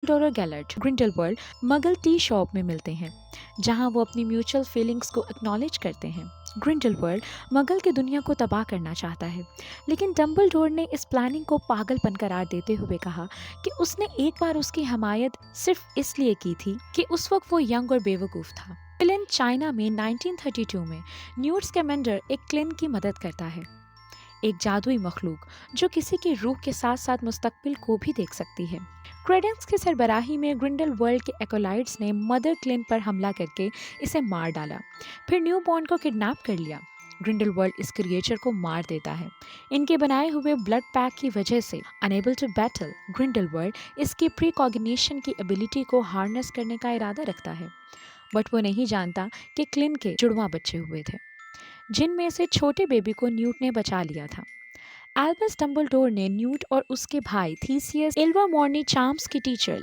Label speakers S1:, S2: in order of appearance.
S1: Dumbledore और गैलर्ट Grindelwald मगल tea shop में मिलते हैं जहां वो अपनी म्यूचुअल फीलिंग्स को एक्नॉलेज करते हैं। ग्रिंडलवाल्ड मगल की दुनिया को तबाह करना चाहता है, लेकिन डम्बलडोर ने इस प्लानिंग को पागलपन करार देते हुए कहा कि उसने एक बार उसकी हमायत सिर्फ इसलिए की थी कि उस वक्त वो यंग और बेवकूफ़ था। क्लिन चाइना में 1932 में न्यूट स्कैमेंडर एक क्लिन की मदद करता है, एक जादुई मखलूक जो किसी की रूह के साथ साथ मुस्तकबिल को भी देख सकती है। क्रेडेंस की सरबराही में ग्रिंडलवाल्ड के एकोलाइट्स ने मदर क्लिन पर हमला करके इसे मार डाला, फिर न्यू बॉर्न को किडनैप कर लिया। ग्रिंडलवाल्ड इस क्रिएचर को मार देता है। इनके बनाए हुए ब्लड पैक की वजह से अनेबल टू बैटल, ग्रिंडलवाल्ड इसकी प्रीकॉग्निशन की एबिलिटी को हार्नेस करने का इरादा रखता है, बट वो नहीं जानता कि क्लिन के जुड़वा बच्चे हुए थे, जिनमें से छोटे बेबी को न्यूट ने बचा लिया था। एल्बस डम्बलडोर ने न्यूट और उसके भाई थीसियस इल्वरमॉर्नी चार्म्स की टीचर